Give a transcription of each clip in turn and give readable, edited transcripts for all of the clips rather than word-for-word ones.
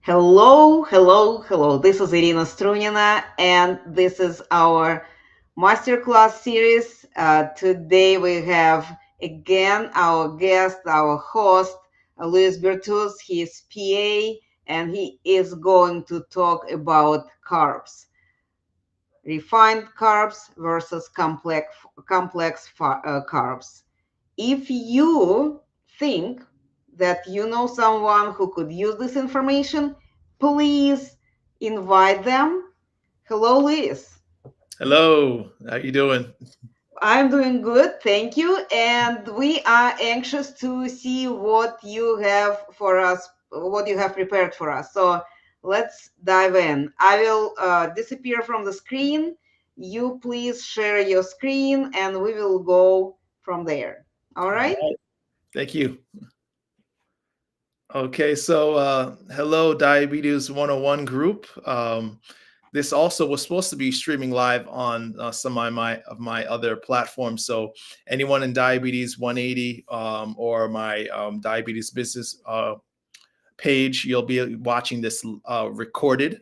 Hello, hello, hello. This is Irina Strunina, and this is our masterclass series. Today we have again our guest, our host, Lewis Bertus. He is PA, and he is going to talk about carbs, refined carbs versus complex carbs. If you think that you know someone who could use this information, please invite them. Hello, Liz. Hello, how you doing? I'm doing good, thank you. And we are anxious to see what you have for us, what you have prepared for us. So let's dive in. I will disappear from the screen. You please share your screen and we will go from there. All All right? right, thank you. Okay, so hello, Diabetes 101 group. This also was supposed to be streaming live on some of my other platforms. So anyone in Diabetes 180 or my Diabetes Business page, you'll be watching this recorded.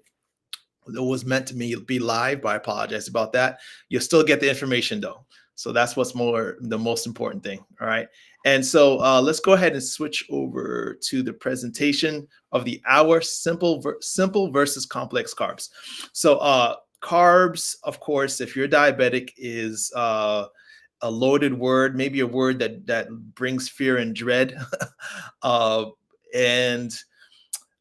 It was meant to be live, but I apologize about that. You'll still get the information though. So that's what's the most important thing. All right. And so let's go ahead and switch over to the presentation of the hour simple versus complex carbs. So carbs, of course, if you're diabetic, is a loaded word, maybe a word that brings fear and dread. uh, and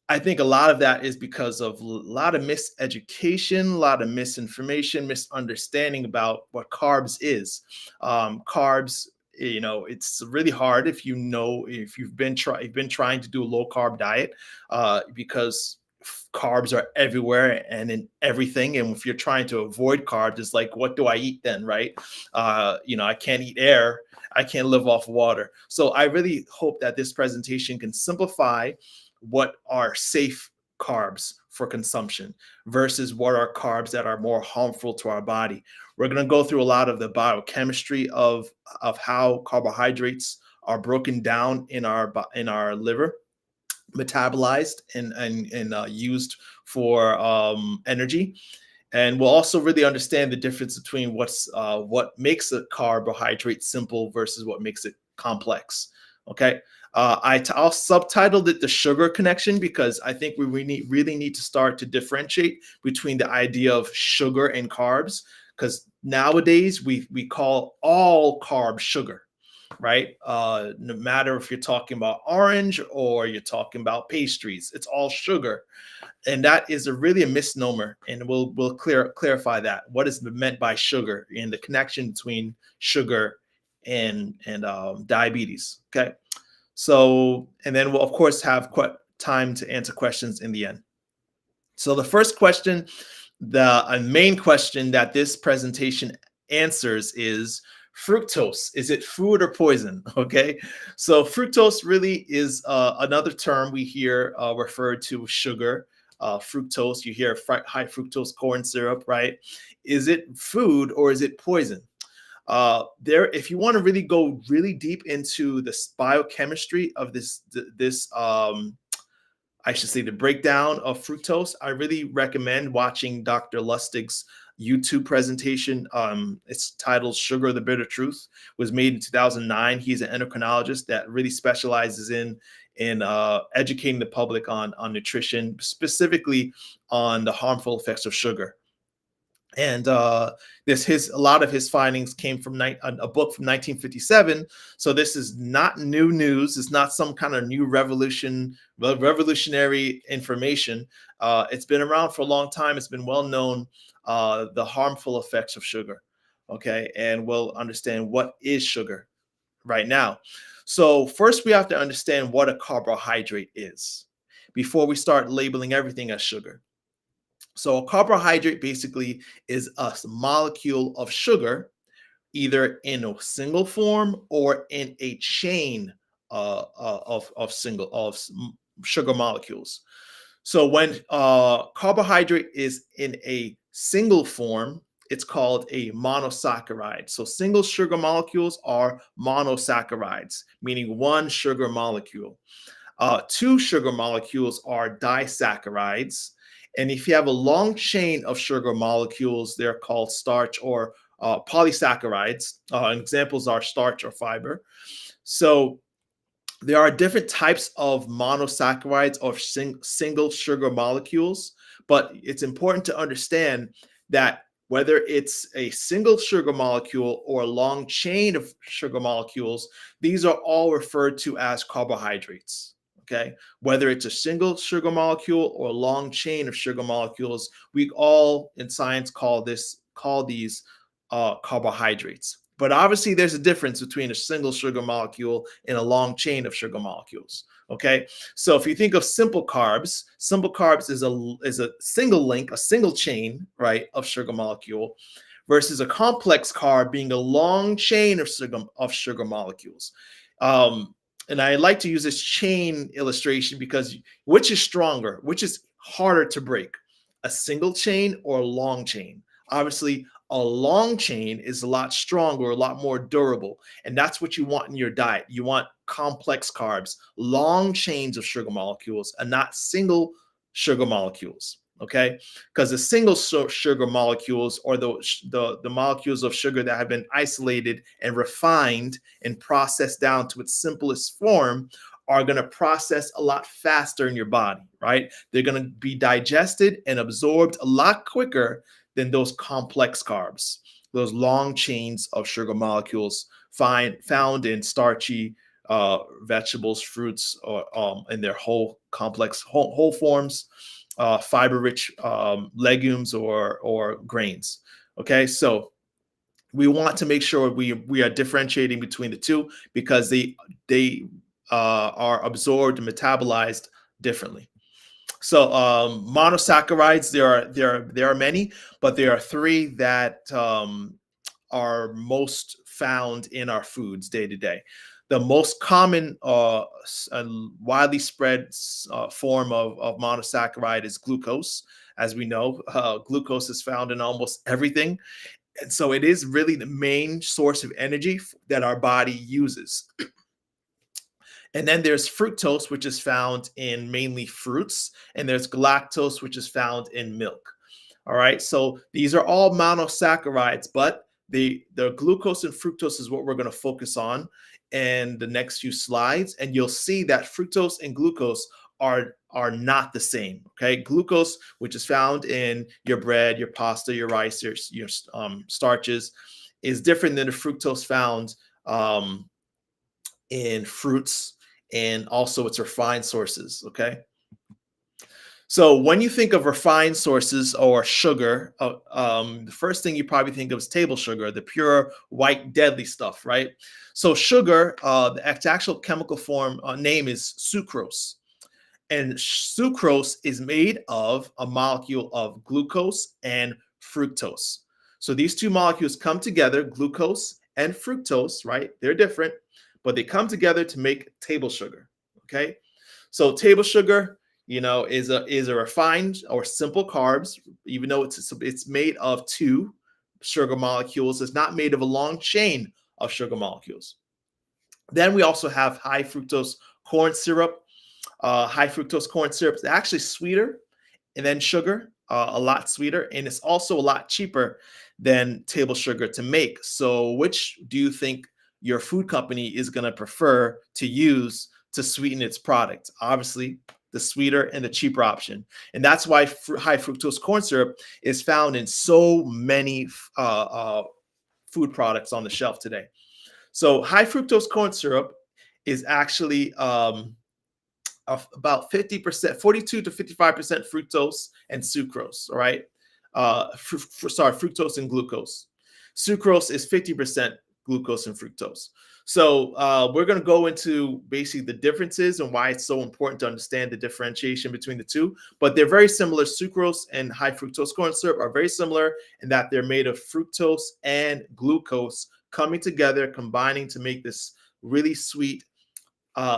I think a lot of that is because of a lot of miseducation, a lot of misinformation, misunderstanding about what carbs is. Carbs, it's really hard if you've been trying to do a low carb diet, because carbs are everywhere and in everything. And if you're trying to avoid carbs, it's like, what do I eat then, right? I can't eat air. I can't live off water. So I really hope that this presentation can simplify what are safe carbs for consumption versus what are carbs that are more harmful to our body. We're going to go through a lot of the biochemistry of how carbohydrates are broken down in our liver, metabolized and used for energy. And we'll also really understand the difference between what makes a carbohydrate simple versus what makes it complex. Okay. I'll subtitled it the sugar connection because I think we really need to start to differentiate between the idea of sugar and carbs, because nowadays we call all carbs sugar, right? No matter if you're talking about orange or you're talking about pastries, it's all sugar, and that is really a misnomer. And we'll clarify that what is meant by sugar and the connection between sugar and diabetes. Okay, so and then we'll of course have time to answer questions in the end. So the first question, the main question that this presentation answers is fructose. Is it food or poison? Okay, so fructose really is another term we hear referred to sugar. Fructose, you hear high fructose corn syrup, right? Is it food or is it poison? If you want to really go really deep into the biochemistry of this, I should say, the breakdown of fructose, I really recommend watching Dr. Lustig's YouTube presentation. It's titled "Sugar: The Bitter Truth." It was made in 2009. He's an endocrinologist that really specializes in educating the public on nutrition, specifically on the harmful effects of sugar. And a lot of his findings came from a book from 1957. So this is not new news. It's not some kind of new revolutionary information. It's been around for a long time. It's been well known, the harmful effects of sugar. Okay, and we'll understand what is sugar right now. So first, we have to understand what a carbohydrate is before we start labeling everything as sugar. So a carbohydrate basically is a molecule of sugar, either in a single form or in a chain of sugar molecules. So when carbohydrate is in a single form, it's called a monosaccharide. So single sugar molecules are monosaccharides, meaning one sugar molecule. Two sugar molecules are disaccharides. And if you have a long chain of sugar molecules, they're called starch or polysaccharides. And examples are starch or fiber. So there are different types of monosaccharides or single sugar molecules, but it's important to understand that whether it's a single sugar molecule or a long chain of sugar molecules, these are all referred to as carbohydrates. Okay, whether it's a single sugar molecule or a long chain of sugar molecules, we all in science call these carbohydrates. But obviously, there's a difference between a single sugar molecule and a long chain of sugar molecules. Okay, so if you think of simple carbs is a single link, a single chain, right, of sugar molecule, versus a complex carb being a long chain of sugar molecules. And I like to use this chain illustration because which is stronger, which is harder to break, a single chain or a long chain? Obviously, a long chain is a lot stronger, a lot more durable. And that's what you want in your diet. You want complex carbs, long chains of sugar molecules, and not single sugar molecules. Okay, because the single sugar molecules or the molecules of sugar that have been isolated and refined and processed down to its simplest form are going to process a lot faster in your body, right? They're going to be digested and absorbed a lot quicker than those complex carbs, those long chains of sugar molecules found in starchy vegetables, fruits, or in their whole complex whole forms, fiber-rich legumes or grains. Okay, so we want to make sure we are differentiating between the two because they are absorbed and metabolized differently. So monosaccharides, there are many, but there are three that are most found in our foods day to day. The most common widely spread form of monosaccharide is glucose. As we know, glucose is found in almost everything. And so it is really the main source of energy that our body uses. And then there's fructose, which is found in mainly fruits, and there's galactose, which is found in milk. All right, so these are all monosaccharides, but the glucose and fructose is what we're going to focus on in the next few slides, and you'll see that fructose and glucose are not the same. Okay, glucose, which is found in your bread, your pasta, your rice, your starches, is different than the fructose found in fruits and also its refined sources. Okay. So when you think of refined sources or sugar, the first thing you probably think of is table sugar, the pure white deadly stuff, right? So sugar, the actual chemical form name is sucrose. And sucrose is made of a molecule of glucose and fructose. So these two molecules come together, glucose and fructose, right? They're different, but they come together to make table sugar. Okay. So table sugar, is a refined or simple carbs, even though it's made of two sugar molecules. It's not made of a long chain of sugar molecules. Then we also have high fructose corn syrup. High fructose corn syrup is actually sweeter and then sugar, a lot sweeter, and it's also a lot cheaper than table sugar to make. So which do you think your food company is going to prefer to use to sweeten its product? Obviously, the sweeter and the cheaper option. And that's why high fructose corn syrup is found in so many food products on the shelf today. So high fructose corn syrup is actually about 50%, 42 to 55% fructose and sucrose, all right? Fructose and glucose. Sucrose is 50% glucose and fructose. So we're going to go into basically the differences and why it's so important to understand the differentiation between the two. But they're very similar. Sucrose and high fructose corn syrup are very similar in that they're made of fructose and glucose coming together, combining to make this really sweet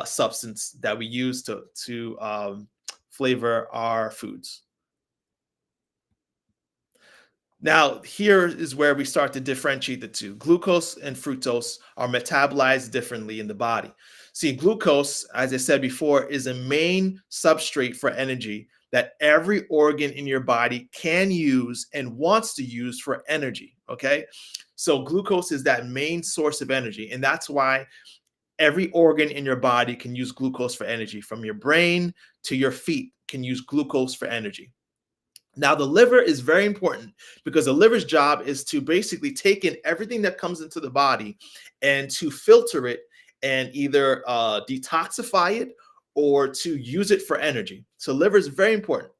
substance that we use to flavor our foods. Now, here is where we start to differentiate the two. Glucose and fructose are metabolized differently in the body. See, glucose, as I said before, is a main substrate for energy that every organ in your body can use and wants to use for energy. Okay. So, glucose is that main source of energy. And that's why every organ in your body can use glucose for energy, from your brain to your feet can use glucose for energy. Now, the liver is very important because the liver's job is to basically take in everything that comes into the body and to filter it and either detoxify it or to use it for energy. So, liver is very important.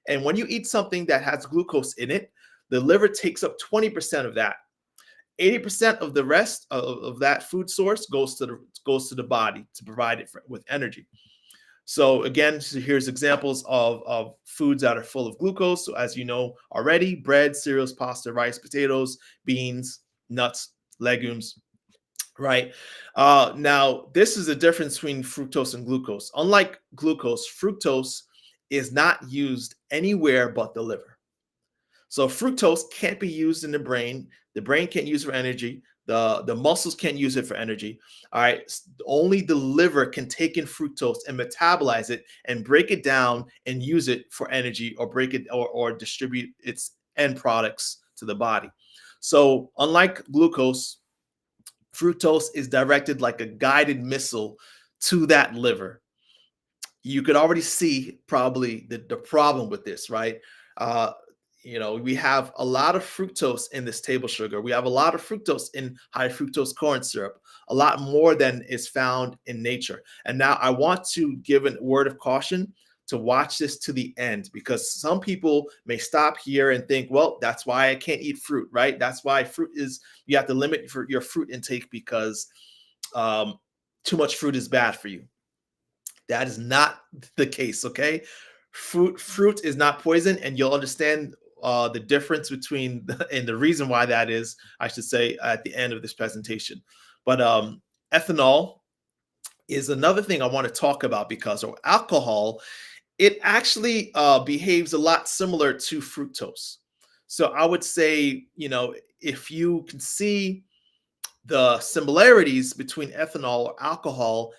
And when you eat something that has glucose in it, the liver takes up 20% of that. 80% of the rest of that food source goes to the body to provide it with energy. So again, so here's examples of foods that are full of glucose. So as you know already, bread, cereals, pasta, rice, potatoes, beans, nuts, legumes, right? Now, this is the difference between fructose and glucose. Unlike glucose, fructose is not used anywhere but the liver. So fructose can't be used in the brain. The brain can't use it for energy. The muscles can't use it for energy. All right. Only the liver can take in fructose and metabolize it and break it down and use it for energy, or break it or distribute its end products to the body. So unlike glucose, fructose is directed like a guided missile to that liver. You could already see probably the problem with this, right? Uh, we have a lot of fructose in this table sugar. We have a lot of fructose in high fructose corn syrup, a lot more than is found in nature. And now I want to give a word of caution to watch this to the end, because some people may stop here and think, well, that's why I can't eat fruit, right? That's why you have to limit your fruit intake because too much fruit is bad for you. That is not the case, okay? Fruit is not poison, and you'll understand the difference between and the reason why that is, I should say, at the end of this presentation. But ethanol is another thing I want to talk about, because or alcohol, it actually behaves a lot similar to fructose. So I would say, if you can see the similarities between ethanol or alcohol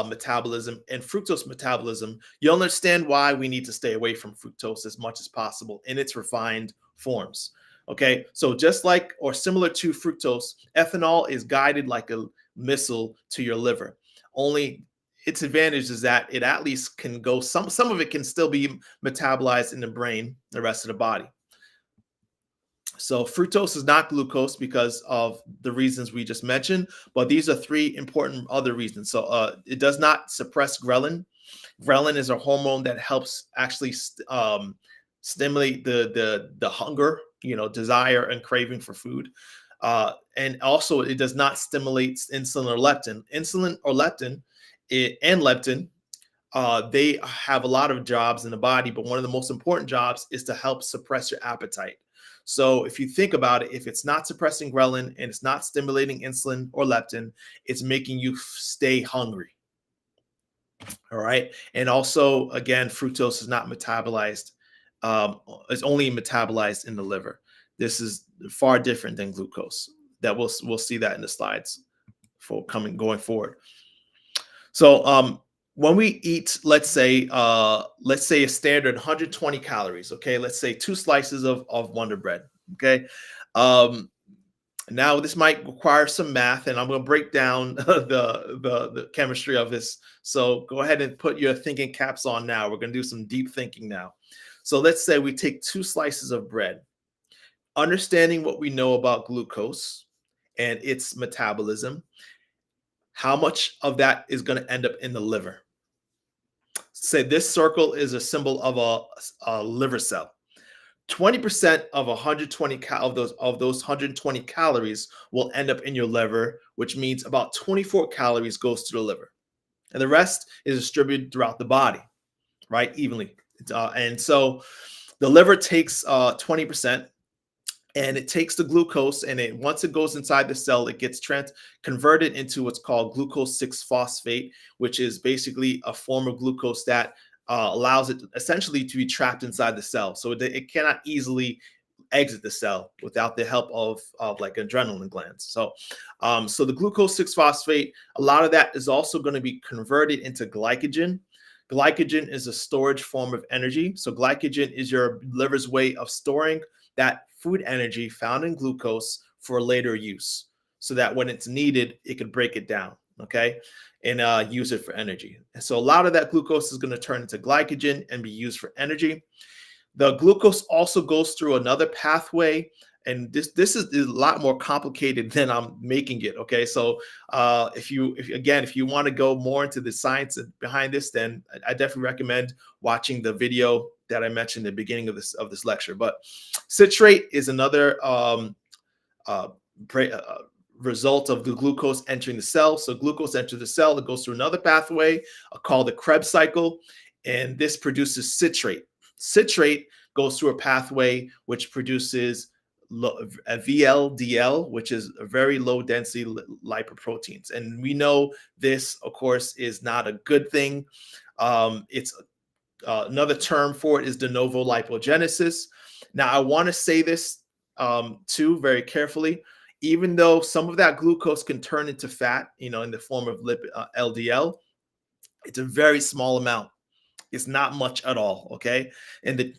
metabolism and fructose metabolism, you'll understand why we need to stay away from fructose as much as possible in its refined forms. Okay, so just like or similar to fructose, ethanol is guided like a missile to your liver. Only its advantage is that it at least can go, some of it can still be metabolized in the brain, the rest of the body. So fructose is not glucose because of the reasons we just mentioned, but these are three important other reasons. So it does not suppress ghrelin. Ghrelin is a hormone that helps actually stimulate the hunger, desire and craving for food. And also it does not stimulate insulin or leptin. Insulin or leptin and leptin, they have a lot of jobs in the body, but one of the most important jobs is to help suppress your appetite. So if you think about it, if it's not suppressing ghrelin and it's not stimulating insulin or leptin, it's making you stay hungry. All right. And also, again, fructose is not metabolized. It's only metabolized in the liver. This is far different than glucose. That we'll see that in the slides going forward. So when we eat, let's say a standard 120 calories, okay, let's say 2 slices of Wonder Bread, okay. Now this might require some math, and I'm going to break down the chemistry of this. So go ahead and put your thinking caps on now. We're going to do some deep thinking now. So let's say we take 2 slices of bread, understanding what we know about glucose and its metabolism. How much of that is going to end up in the liver? Say this circle is a symbol of a liver cell. 20% of 120 of those 120 calories will end up in your liver, which means about 24 calories goes to the liver, and the rest is distributed throughout the body, right, evenly. And so the liver takes 20%. And it takes the glucose, and once it goes inside the cell, it gets converted into what's called glucose 6-phosphate, which is basically a form of glucose that allows it essentially to be trapped inside the cell. So it cannot easily exit the cell without the help of like adrenaline glands. So the glucose 6-phosphate, a lot of that is also going to be converted into glycogen. Glycogen is a storage form of energy. So glycogen is your liver's way of storing that food energy found in glucose for later use, so that when it's needed, it could break it down, okay, and use it for energy. And so a lot of that glucose is going to turn into glycogen and be used for energy. The glucose also goes through another pathway, and this is a lot more complicated than I'm making it. Okay, so if you want to go more into the science behind this, then I definitely recommend watching the video that I mentioned at the beginning of this lecture. But citrate is another uh, result of the glucose entering the cell. So glucose enters the cell, it goes through another pathway called the Krebs cycle, and this produces citrate. Citrate goes through a pathway which produces a VLDL, which is a very low density lipoproteins. And we know this, of course, is not a good thing. It's another term for it is de novo lipogenesis. Now, I want to say this too very carefully. Even though some of that glucose can turn into fat, in the form of LDL, it's a very small amount. It's not much at all, okay? And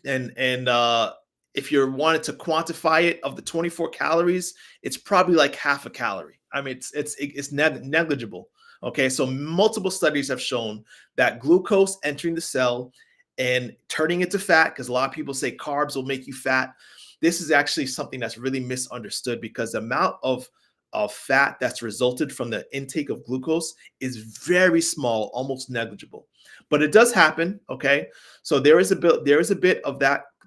if you wanted to quantify it, of the 24 calories, it's probably like half a calorie. I mean, it's negligible, okay? So multiple studies have shown that glucose entering the cell and turning into fat, because a lot of people say carbs will make you fat. This is actually something that's really misunderstood, because the amount of fat that's resulted from the intake of glucose is very small, almost negligible. But it does happen, okay? So there is a bit of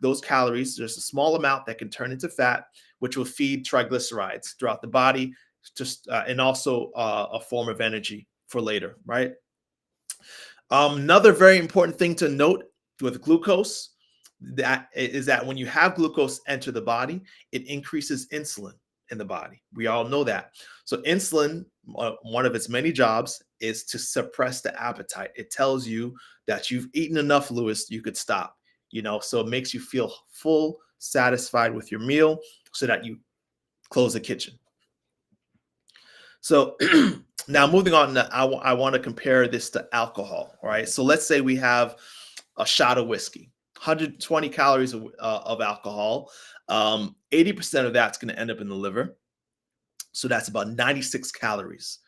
those calories. There's a small amount that can turn into fat, which will feed triglycerides throughout the body, and also a form of energy for later, right? Another very important thing to note with glucose that when you have glucose enter the body, it increases insulin in the body. We all know that. So insulin, one of its many jobs is to suppress the appetite. It tells you that you've eaten enough, Lewis, you could stop, so it makes you feel full, satisfied with your meal, so that you close the kitchen. So now moving on, I want to compare this to alcohol, all right? So let's say we have a shot of whiskey, 120 calories of alcohol. 80% of that's going to end up in the liver. So that's about 96 calories.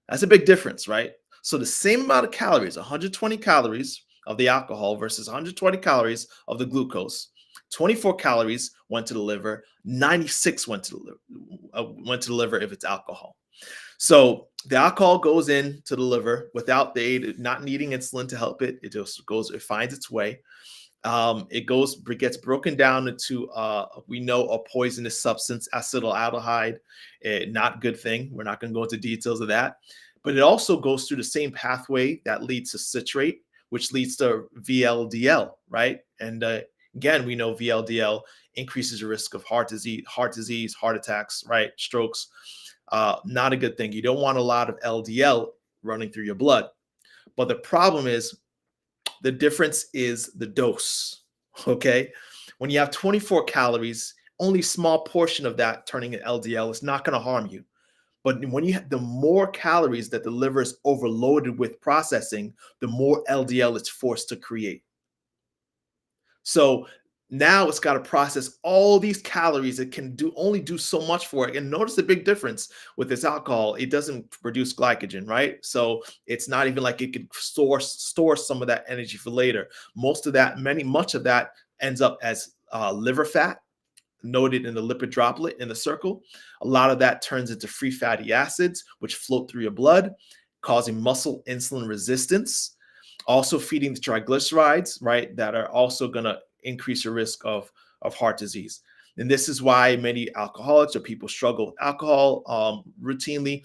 That's a big difference, right? So the same amount of calories, 120 calories of the alcohol versus 120 calories of the glucose. 24 calories went to the liver, 96 went to the liver if it's alcohol. So the alcohol goes into the liver without the aid, not needing insulin to help it. It just goes, it finds its way. It gets broken down into, we know, a poisonous substance, acetaldehyde, not a good thing. We're not going to go into details of that. But it also goes through the same pathway that leads to citrate, which leads to VLDL, right? And again, we know VLDL increases the risk of heart disease, heart attacks, right? Strokes. Not a good thing. You don't want a lot of LDL running through your blood. But the problem is, the difference is the dose, okay? When you have 24 calories, only a small portion of that turning in LDL is not going to harm you. But when you have the more calories that the liver is overloaded with processing, the more LDL it's forced to create. So now it's got to process all these calories. It can only do so much for it. And notice the big difference with this alcohol. It doesn't produce glycogen, right? So it's not even like it could store some of that energy for later. Much of that ends up as liver fat, noted in the lipid droplet in the circle. A lot of that turns into free fatty acids, which float through your blood, causing muscle insulin resistance, also feeding the triglycerides, right, that are also going to increase your risk of heart disease. And this is why many alcoholics or people struggle with alcohol routinely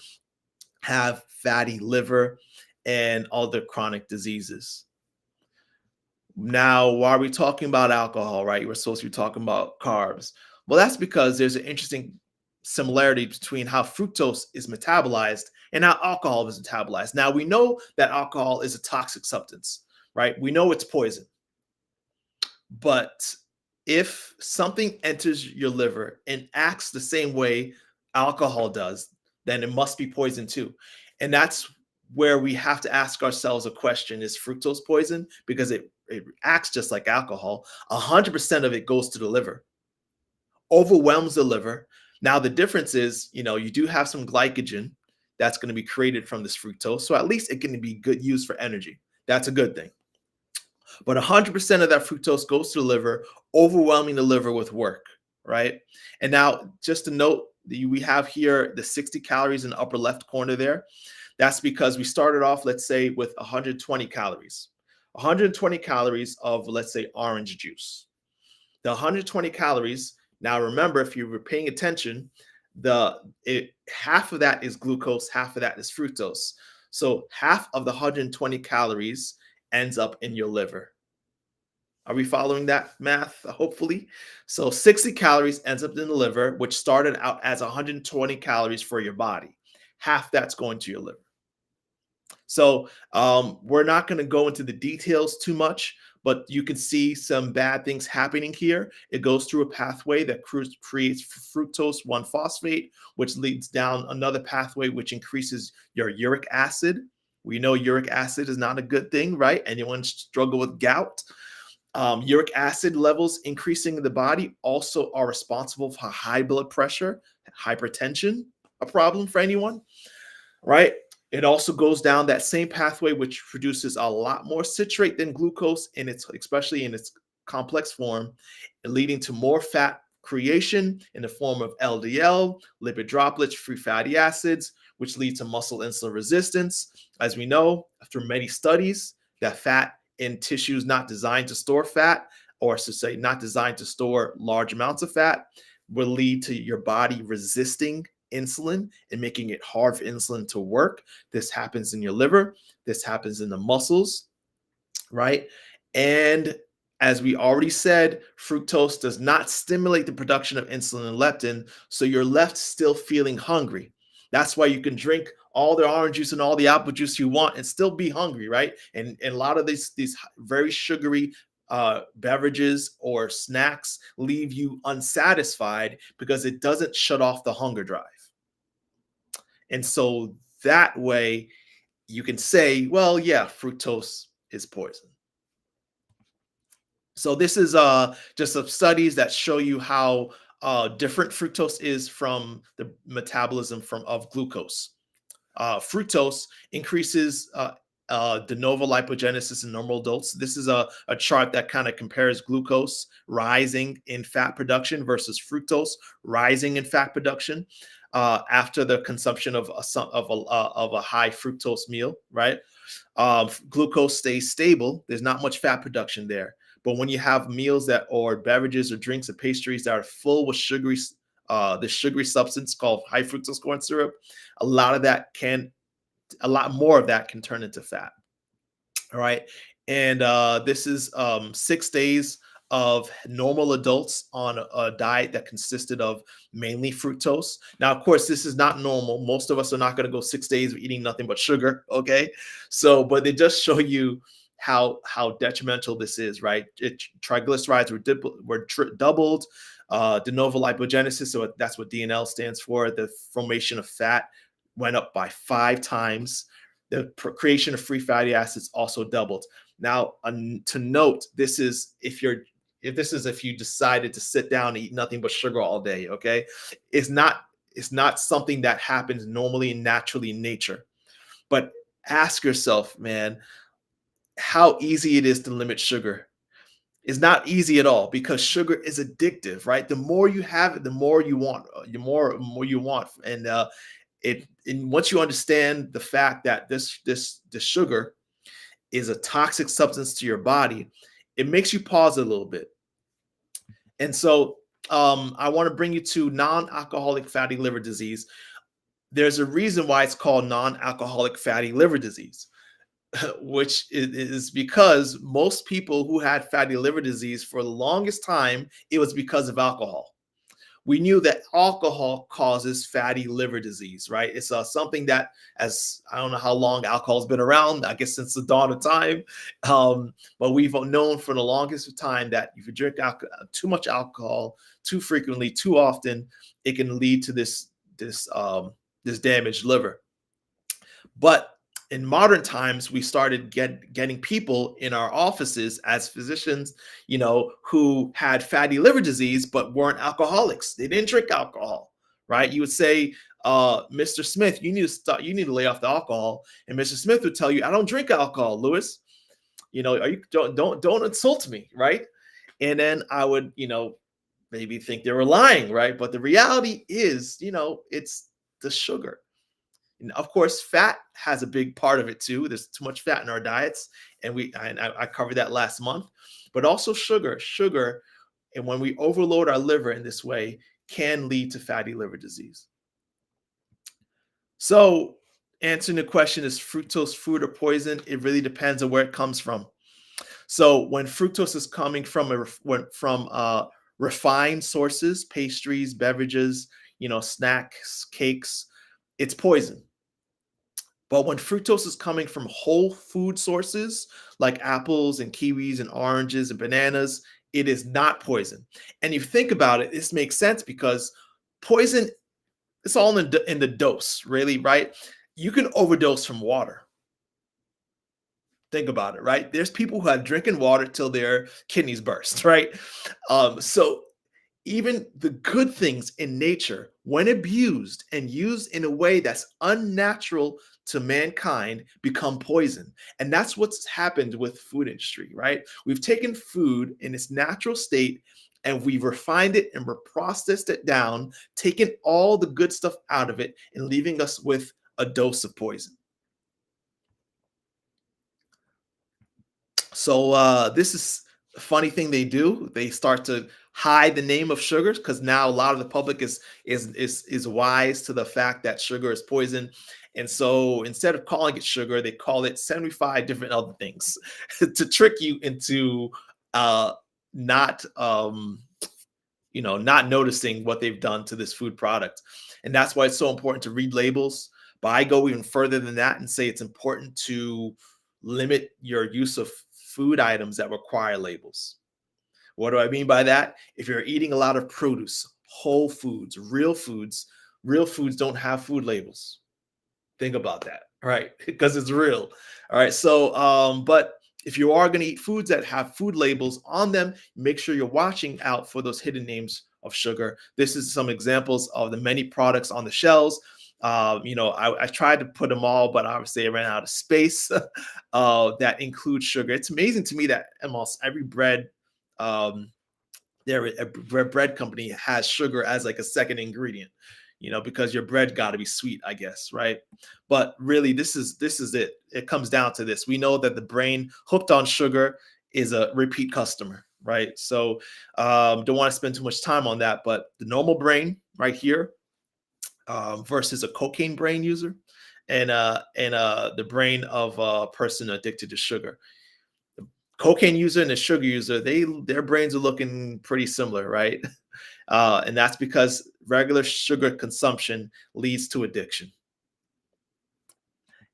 have fatty liver and other chronic diseases. Now, why are we talking about alcohol, right? We're supposed to be talking about carbs. Well, that's because there's an interesting similarity between how fructose is metabolized and how alcohol is metabolized. Now, we know that alcohol is a toxic substance, right? We know it's poison. But if something enters your liver and acts the same way alcohol does, then it must be poison too. And that's where we have to ask ourselves a question: is fructose poison? Because it acts just like alcohol. 100% of it goes to the liver, overwhelms the liver. Now, the difference is, you do have some glycogen that's going to be created from this fructose. So at least it can be good use for energy. That's a good thing. But 100% of that fructose goes to the liver, overwhelming the liver with work, right? And now, just to note, we have here the 60 calories in the upper left corner there. That's because we started off, let's say, with 120 calories. 120 calories of, let's say, orange juice. The 120 calories, now remember, if you were paying attention, half of that is glucose, half of that is fructose. So half of the 120 calories ends up in your liver. Are we following that math? Hopefully. So 60 calories ends up in the liver, which started out as 120 calories for your body. Half that's going to your liver. So we're not going to go into the details too much, but you can see some bad things happening here. It goes through a pathway that creates fructose 1-phosphate, which leads down another pathway, which increases your uric acid. We know uric acid is not a good thing, right? Anyone struggle with gout? Uric acid levels increasing in the body also are responsible for high blood pressure, hypertension, a problem for anyone, right? It also goes down that same pathway, which produces a lot more citrate than glucose, especially in its complex form, leading to more fat creation in the form of LDL, lipid droplets, free fatty acids, which lead to muscle insulin resistance. As we know through many studies, that fat in tissues not designed to store fat, or to say not designed to store large amounts of fat, will lead to your body resisting insulin and making it hard for insulin to work. This happens in your liver. This happens in the muscles, right? And as we already said, fructose does not stimulate the production of insulin and leptin, so you're left still feeling hungry. That's why you can drink all the orange juice and all the apple juice you want and still be hungry, right? And a lot of these very sugary beverages or snacks leave you unsatisfied because it doesn't shut off the hunger drive. And so that way you can say, well, yeah, fructose is poison. So this is just some studies that show you how different fructose is from the metabolism of glucose. Fructose increases de novo lipogenesis in normal adults. This is a chart that kind of compares glucose rising in fat production versus fructose rising in fat production after the consumption of a high fructose meal, right? Glucose stays stable. There's not much fat production there. But when you have meals or beverages or drinks or pastries that are full with this sugary substance called high fructose corn syrup, a lot more of that can turn into fat. All right. And this is 6 days of normal adults on a diet that consisted of mainly fructose. Now, of course, this is not normal. Most of us are not going to go 6 days of eating nothing but sugar. Okay. So, but they just show you how detrimental this is, right? Triglycerides were doubled. De novo lipogenesis, so that's what DNL stands for. The formation of fat went up by 5 times. The creation of free fatty acids also doubled. Now, to note, this is if you decided to sit down and eat nothing but sugar all day. Okay, it's not something that happens normally and naturally in nature. But ask yourself, man, how easy it is to limit sugar. It's not easy at all because sugar is addictive, right? The more you have it, the more you want. The more you want, and once you understand the fact that this sugar is a toxic substance to your body, it makes you pause a little bit. And so I want to bring you to non-alcoholic fatty liver disease. There's a reason why it's called non-alcoholic fatty liver disease, which is because most people who had fatty liver disease for the longest time, it was because of alcohol. We knew that alcohol causes fatty liver disease, right? It's something that, as I don't know how long alcohol's been around, I guess since the dawn of time, but we've known for the longest time that if you drink too much alcohol too frequently, too often, it can lead to this damaged liver. But in modern times, we started getting people in our offices as physicians, who had fatty liver disease but weren't alcoholics. They didn't drink alcohol, right? You would say, Mr. Smith, you need to lay off the alcohol, and Mr. Smith would tell you, I don't drink alcohol, Lewis. Are you don't insult me, right? And then I would, maybe think they were lying, right? But the reality is, it's the sugar. And of course, fat has a big part of it too. There's too much fat in our diets, and I covered that last month. But also sugar, and when we overload our liver in this way, can lead to fatty liver disease. So, answering the question, is fructose food or poison? It really depends on where it comes from. So, when fructose is coming from refined sources, pastries, beverages, snacks, cakes, it's poison. But when fructose is coming from whole food sources like apples and kiwis and oranges and bananas, it is not poison. And if you think about it, this makes sense because poison, it's all in the dose, really, right? You can overdose from water. Think about it, right? There's people who have drinking water till their kidneys burst, right? So even the good things in nature, when abused and used in a way that's unnatural to mankind, become poison. And that's what's happened with food industry, right? We've taken food in its natural state and we've refined it and processed it down, taken all the good stuff out of it and leaving us with a dose of poison. So this is a funny thing they do. They start to hide the name of sugars because now a lot of the public is wise to the fact that sugar is poison. And so instead of calling it sugar, they call it 75 different other things to trick you into not not noticing what they've done to this food product. And that's why it's so important to read labels. But I go even further than that and say it's important to limit your use of food items that require labels. What do I mean by that? If you're eating a lot of produce, whole foods, real foods don't have food labels. Think about that, right? Because it's real. All right. So, but if you are going to eat foods that have food labels on them, make sure you're watching out for those hidden names of sugar. This is some examples of the many products on the shelves. I tried to put them all, but obviously I ran out of space that includes sugar. It's amazing to me that almost every bread, a bread company has sugar as like a second ingredient, because your bread got to be sweet, I guess, right? But really, this is it. It comes down to this. We know that the brain hooked on sugar is a repeat customer, right? So don't want to spend too much time on that, but the normal brain right here versus a cocaine brain user and the brain of a person addicted to sugar. The cocaine user and the sugar user, their brains are looking pretty similar, right? And that's because regular sugar consumption leads to addiction.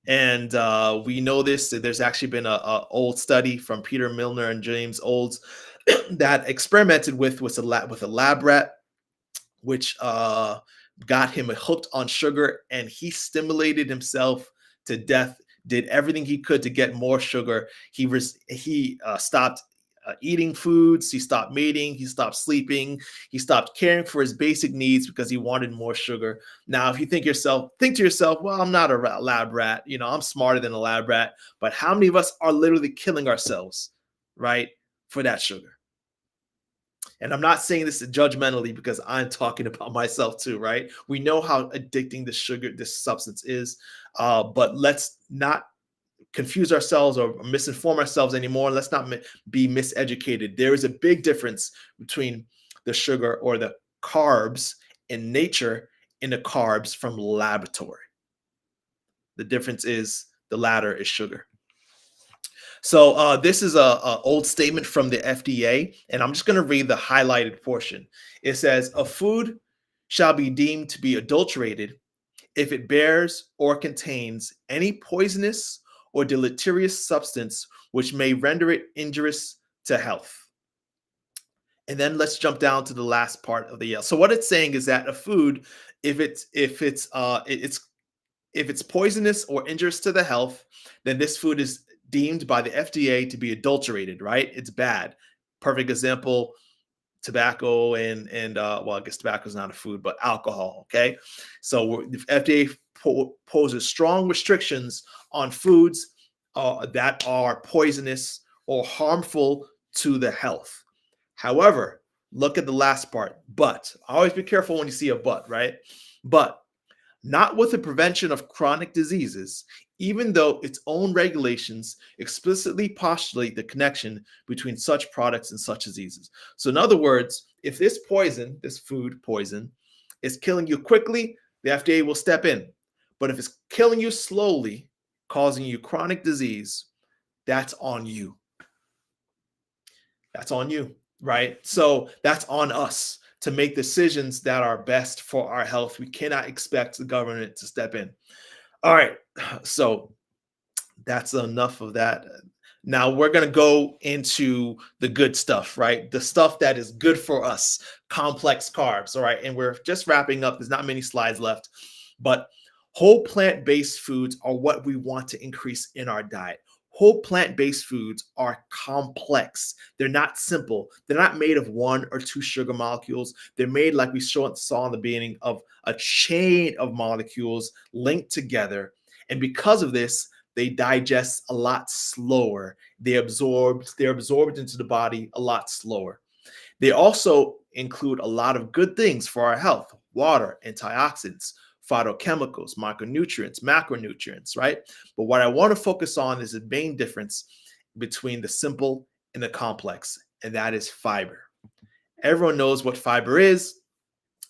And we know this. There's actually been a old study from Peter Milner and James Olds that experimented with a lab rat, which got him hooked on sugar, and he stimulated himself to death. Did everything he could to get more sugar. He stopped eating foods. He stopped mating. He stopped sleeping. He stopped caring for his basic needs because he wanted more sugar. Now, if you think to yourself, well, I'm not a lab rat. I'm smarter than a lab rat. But how many of us are literally killing ourselves, right, for that sugar? And I'm not saying this judgmentally because I'm talking about myself too, right? We know how addicting this substance is, but let's not confuse ourselves or misinform ourselves anymore. Let's not be miseducated. There is a big difference between the sugar or the carbs in nature and the carbs from laboratory. The difference is the latter is sugar. So this is a old statement from the FDA, and I'm just going to read the highlighted portion. It says, "A food shall be deemed to be adulterated if it bears or contains any poisonous or deleterious substance which may render it injurious to health." And then let's jump down to the last part of the yell. So what it's saying is that a food, if it's poisonous or injurious to the health, then this food is deemed by the FDA to be adulterated, right? It's bad. Perfect example: tobacco and well, I guess tobacco is not a food, but alcohol. Okay, so the FDA poses strong restrictions on foods that are poisonous or harmful to the health. However, look at the last part. But always be careful when you see a but, right? But not with the prevention of chronic diseases, even though its own regulations explicitly postulate the connection between such products and such diseases. So, in other words, if this poison, this food poison, is killing you quickly, the FDA will step in. But if it's killing you slowly, causing you chronic disease, that's on you. That's on you, right? So that's on us to make decisions that are best for our health. We cannot expect the government to step in. All right. So that's enough of that. Now we're going to go into the good stuff, right? The stuff that is good for us, complex carbs. All right. And we're just wrapping up. There's not many slides left, but whole plant based foods are what we want to increase in our diet. Whole plant based foods are complex. They're not simple. They're not made of one or two sugar molecules. They're made, like we saw in the beginning, of a chain of molecules linked together. And because of this, they digest a lot slower. They're absorbed into the body a lot slower. They also include a lot of good things for our health: water, antioxidants, phytochemicals, micronutrients, macronutrients, right? But what I want to focus on is the main difference between the simple and the complex, and that is fiber. Everyone knows what fiber is.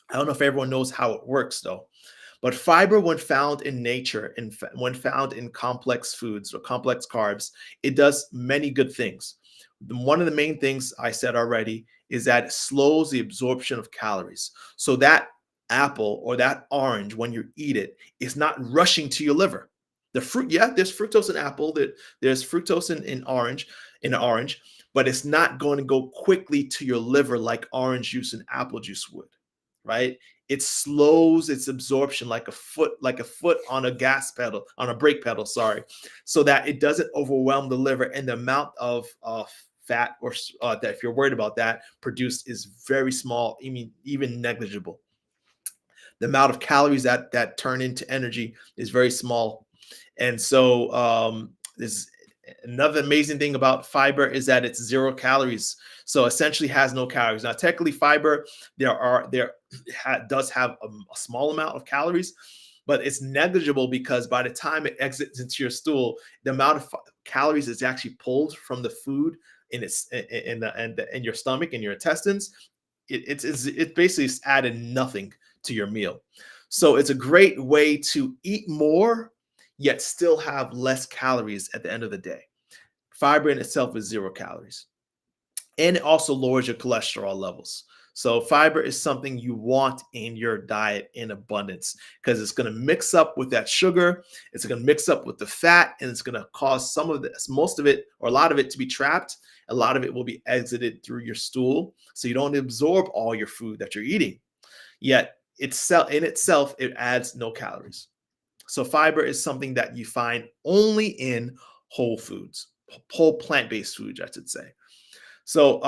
I don't know if everyone knows how it works, though. But fiber, when found in nature and when found in complex foods or complex carbs, it does many good things. One of the main things I said already is that it slows the absorption of calories. So that apple or that orange, when you eat it, is not rushing to your liver. The fruit, yeah, there's fructose in apple, there's fructose in orange, but it's not going to go quickly to your liver like orange juice and apple juice would, right? It slows its absorption like a foot on a gas pedal, on a brake pedal, sorry, so that it doesn't overwhelm the liver, and the amount of fat or that, if you're worried about that, produced is very small, even negligible. The amount of calories that turn into energy is very small. And so this another amazing thing about fiber is that it's 0 calories, so essentially has no calories. Now technically fiber does have a small amount of calories, but it's negligible because by the time it exits into your stool, the amount of calories is actually pulled from the food in your stomach and your intestines. It basically added nothing to your meal. So it's a great way to eat more yet still have less calories at the end of the day. Fiber in itself is 0 calories. And it also lowers your cholesterol levels. So fiber is something you want in your diet in abundance because it's going to mix up with that sugar, it's going to mix up with the fat, and it's going to cause some of this, most of it, or a lot of it, to be trapped. A lot of it will be exited through your stool, so you don't absorb all your food that you're eating. Yet in itself, it adds no calories. So fiber is something that you find only in whole foods, whole plant-based foods, I should say. So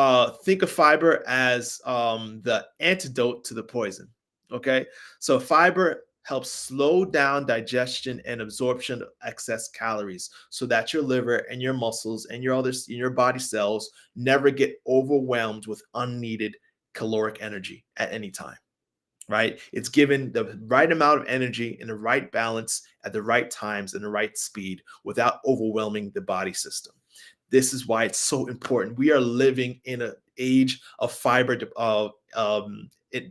think of fiber as the antidote to the poison. Okay, so fiber helps slow down digestion and absorption of excess calories, so that your liver and your muscles and your body cells never get overwhelmed with unneeded caloric energy at any time. Right? It's given the right amount of energy in the right balance at the right times and the right speed without overwhelming the body system. This is why it's so important. We are living in an age of fiber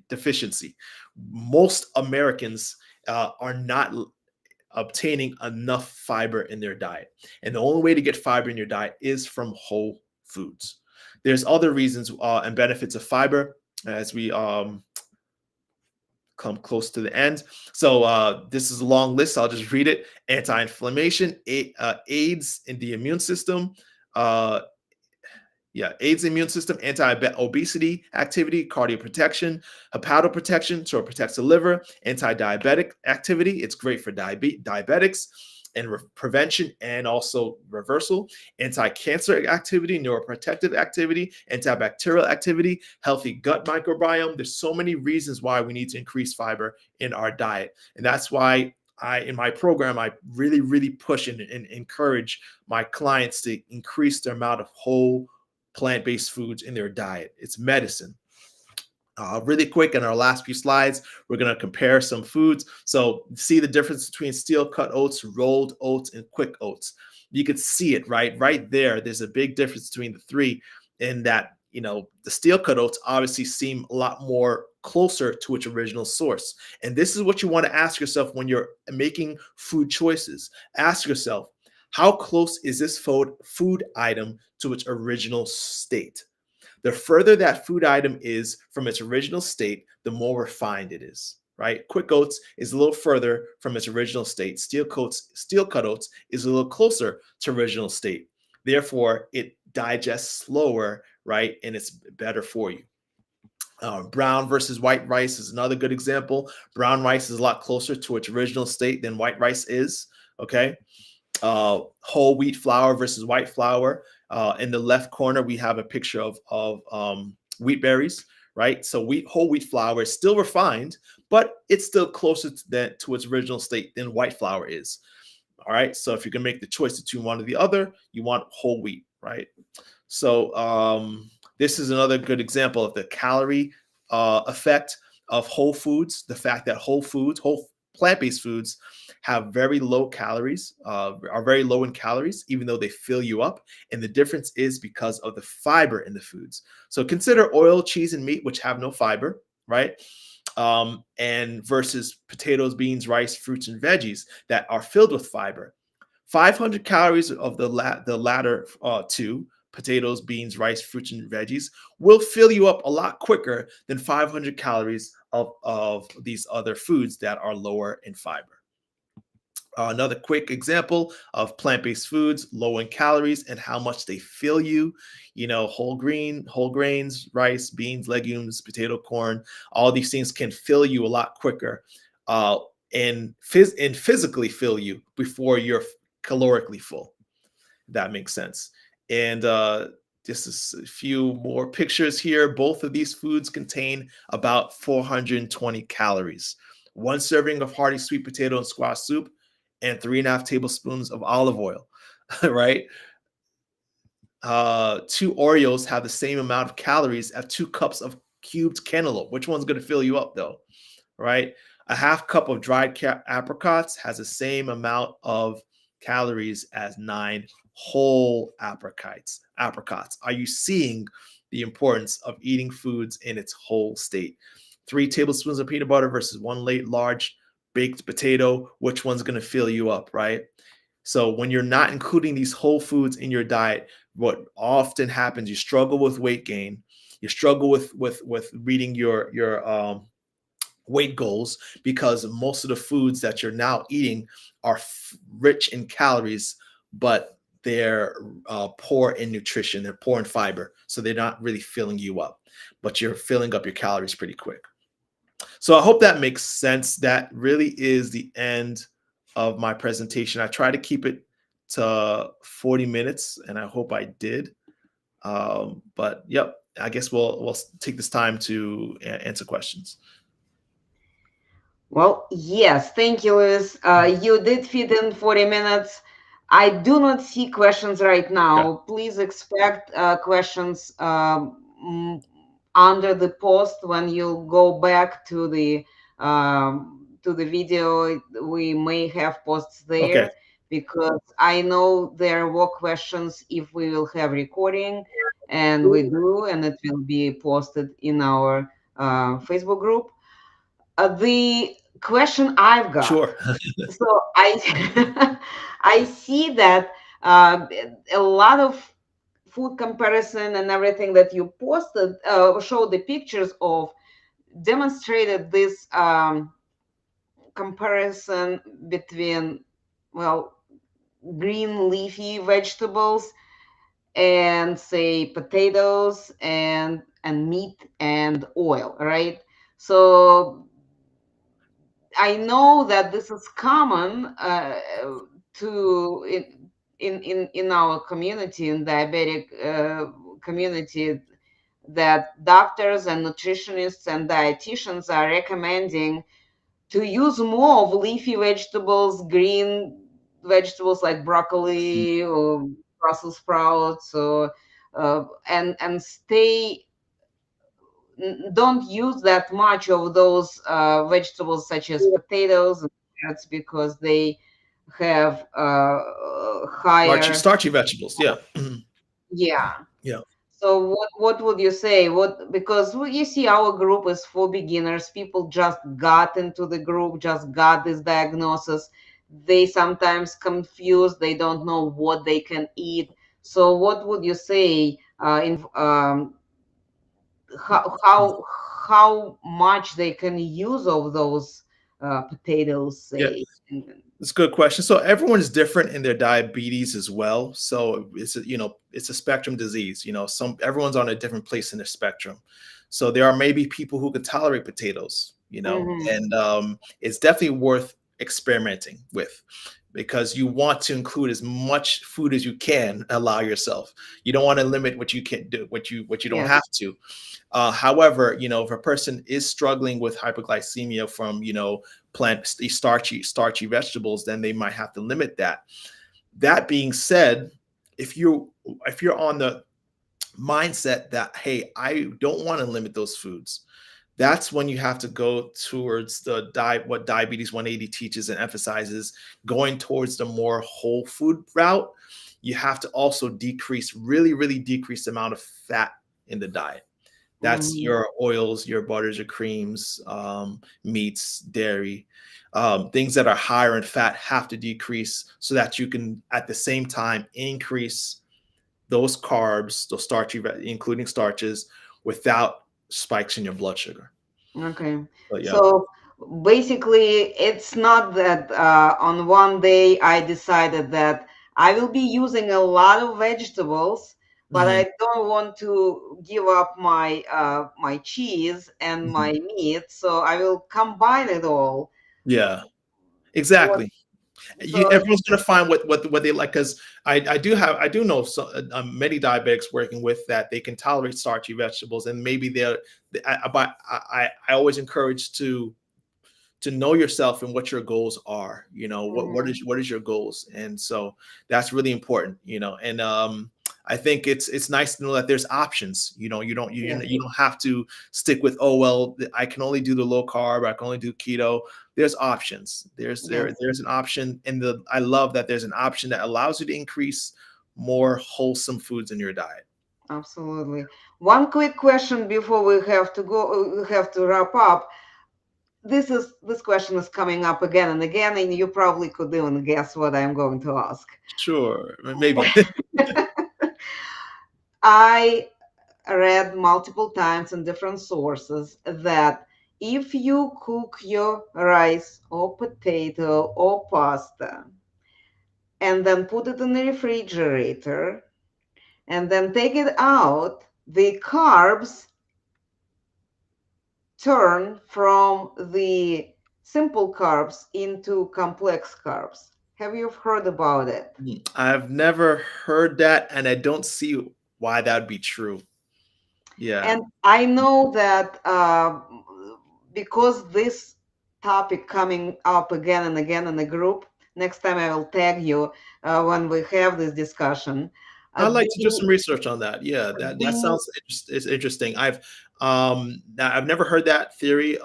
deficiency. Most Americans are not. obtaining enough fiber in their diet. And the only way to get fiber in your diet is from whole foods. There's other reasons and benefits of fiber as we come close to the end. So this is a long list. I'll just read it. Anti-inflammation, aids in the immune system, uh, aids the immune system, anti-obesity activity, cardioprotection, hepatoprotection, so it protects the liver, anti-diabetic activity, it's great for diabetics, and prevention and also reversal, anti-cancer activity, neuroprotective activity, antibacterial activity, healthy gut microbiome. There's so many reasons why we need to increase fiber in our diet. And that's why in my program, I really, really push and encourage my clients to increase the amount of whole plant-based foods in their diet. It's medicine. Really quick, in our last few slides, we're going to compare some foods. So see the difference between steel cut oats, rolled oats, and quick oats. You could see it right there. There's a big difference between the three in that, the steel cut oats obviously seem a lot more closer to its original source. And this is what you want to ask yourself when you're making food choices. Ask yourself, how close is this food item to its original state? The further that food item is from its original state, the more refined it is, right? Quick oats is a little further from its original state. Steel cut oats is a little closer to original state. Therefore, it digests slower, right? And it's better for you. Brown versus white rice is another good example. Brown rice is a lot closer to its original state than white rice is, okay? Whole wheat flour versus white flour. In the left corner, we have a picture of wheat berries, right? So whole wheat flour is still refined, but it's still closer to its original state than white flour is. All right. So if you can make the choice between one or the other, you want whole wheat, right? So this is another good example of the calorie effect of whole foods. The fact that whole plant-based foods have very low calories, are very low in calories, even though they fill you up. And the difference is because of the fiber in the foods. So consider oil, cheese, and meat, which have no fiber, right? And versus potatoes, beans, rice, fruits, and veggies that are filled with fiber. 500 calories of the latter two, potatoes, beans, rice, fruits, and veggies, will fill you up a lot quicker than 500 calories of these other foods that are lower in fiber. Another quick example of plant-based foods, low in calories and how much they fill you. Whole grains, rice, beans, legumes, potato, corn, all these things can fill you a lot quicker and physically fill you before you're calorically full. That makes sense. And this is a few more pictures here. Both of these foods contain about 420 calories. One serving of hearty sweet potato and squash soup and 3.5 tablespoons of olive oil, right? 2 Oreos have the same amount of calories as 2 cups of cubed cantaloupe. Which one's going to fill you up though, right? A half cup of dried apricots has the same amount of calories as 9 whole apricots. Are you seeing the importance of eating foods in its whole state? 3 tablespoons of peanut butter versus 1 large baked potato. Which one's going to fill you up, right? So when you're not including these whole foods in your diet, what often happens, you struggle with weight gain, you struggle with reading your weight goals, because most of the foods that you're now eating are rich in calories, but they're poor in nutrition, they're poor in fiber, so they're not really filling you up, but you're filling up your calories pretty quick. So I hope that makes sense. That really is the end of my presentation. I try to keep it to 40 minutes, and I hope I did. But yep, I guess we'll take this time to answer questions. Well, yes, thank you, Lewis. You did fit in 40 minutes. I do not see questions right now. Okay. Please expect questions under the post when you go back to the video. We may have posts there, Okay. because I know there were questions if we will have recording, and we do, and it will be posted in our Facebook group. The question I've got. Sure. So I I see that a lot of food comparison and everything that you posted showed the pictures of demonstrated this comparison between, well, green leafy vegetables and say potatoes and meat and oil, right? So I know that this is common to in our community, in diabetic community, that doctors and nutritionists and dietitians are recommending to use more of leafy vegetables, green vegetables like broccoli or Brussels sprouts, or and stay don't use that much of those vegetables such as potatoes and carrots because they have Starchy, higher. starchy vegetables. Yeah. Mhm. Yeah. Yeah. So what would you say? What, because you see our group is for beginners. People just got into the group, just got this diagnosis. They sometimes confused. They don't know what they can eat. So what would you say in how much they can use of those potatoes, Yeah. say? It's a good question. So everyone is different in their diabetes as well. So it's a, it's a spectrum disease. Some everyone's on a different place in the spectrum. So there are maybe people who can tolerate potatoes. Mhm. And it's definitely worth experimenting with because you want to include as much food as you can allow yourself. You don't want to limit what you can do, what you don't Yes. have to. However, if a person is struggling with hypoglycemia from, plant starchy vegetables, then they might have to limit that. That being said, if you're on the mindset that, hey, I don't want to limit those foods, that's when you have to go towards the what Diabetes 180 teaches and emphasizes, going towards the more whole food route. You have to also really, really decrease the amount of fat in the diet. That's Mhm. your oils, your butters, your creams, meats, dairy. Things that are higher in fat have to decrease so that you can, at the same time, increase those carbs, those starchy, including starches, without spikes in your blood sugar. Okay. But yeah. So basically, it's not that on one day I decided that I will be using a lot of vegetables, but Hmm. I don't want to give up my cheese and Hmm. my meat, so I will combine it all. Yeah, What? exactly. So Everyone's going to find what they like, because I do know many diabetics working with that they can tolerate starchy vegetables, and maybe but I always encourage to know yourself and what your goals are. mhm, What is your goals, and so that's really important. And I think it's nice to know that there's options. yes, You don't have to stick with, oh well, I can only do the low carb, I can only do keto. There's options. yes, There's an option, and I love that there's an option that allows you to increase more wholesome foods in your diet. absolutely. One quick question before we have to go, we have to wrap up. This question is coming up again and again, and you probably could even guess what I'm going to ask. Sure, maybe. I read multiple times in different sources that if you cook your rice or potato or pasta and then put it in the refrigerator and then take it out, the carbs turn from the simple carbs into complex carbs. Have you heard about it? I've never heard that, and I don't see why that would be true. Yeah. And I know that because this topic coming up again and again in the group, next time I will tag you when we have this discussion. I'd like to do The some research on that. Yeah, that the sounds it's interesting. I've never heard that theory.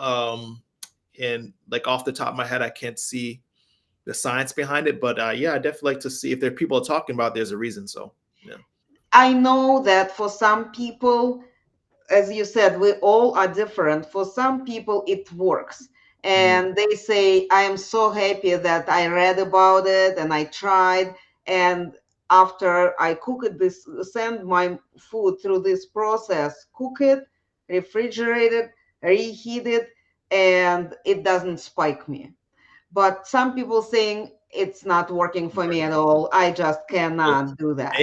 And like off the top of my head, I can't see the science behind it. But yeah, I definitely like to see if there are people talking about. There's a reason. So yeah. I know that for some people, as you said, we all are different. For some people, it works. Mhm. and they say, I am so happy that I read about it and I tried. And after I cook it, this send my food through this process, cook it, refrigerate it, reheat it, and it doesn't spike me. But some people saying it's not working for me at all. I just cannot do that.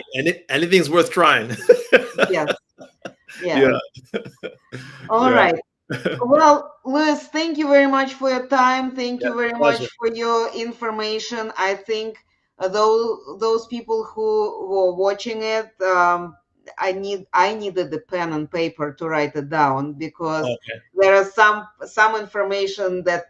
Anything's worth trying. Yes, Yeah. yes. All Yeah. right. Well, Lewis, thank you very much for your time. Thank Yeah. you very much Pleasure. for your information. I think those people who were watching it, I needed the pen and paper to write it down because Okay. there are some information that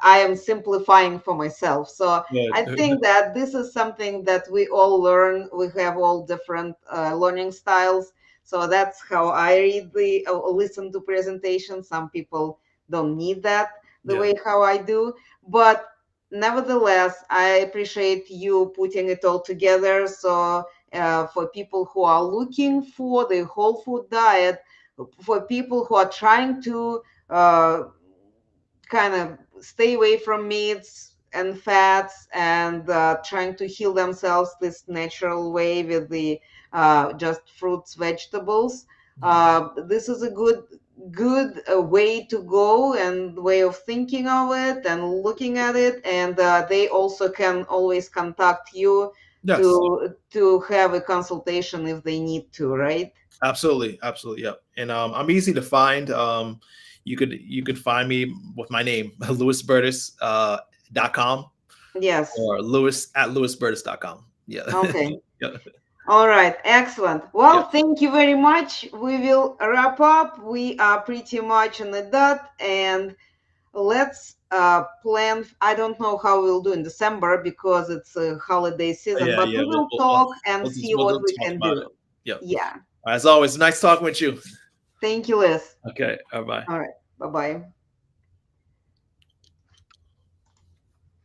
I am simplifying for myself. So I Good. think that this is something that we all learn. We have all different learning styles. So that's how I read the listen to presentations. Some people don't need that the Yeah. way how I do, but nevertheless, I appreciate you putting it all together. So for people who are looking for the whole food diet, for people who are trying to kind of stay away from meats and fats and trying to heal themselves this natural way with the just fruits, vegetables. Mhm. This is a good way to go and way of thinking of it and looking at it. And they also can always contact you Yes. to have a consultation if they need to, right? Absolutely. Absolutely. Yep. And I'm easy to find. You could find me with my name, Lewis Bertus, .com, Yes. or Lewis at lewisbertus.com. Yeah. Okay. Yeah. All right, excellent. Yeah. Well, thank you very much. We will wrap up. We are pretty much on the dot, and let's plan. I don't know how we'll do in December because it's a holiday season, Yeah. but Yeah. we will talk and see We'll what we talk can about it. do. Yep. Yeah. As always, nice talking with you. Thank you, Liz. Okay. Bye bye. All right. Bye bye.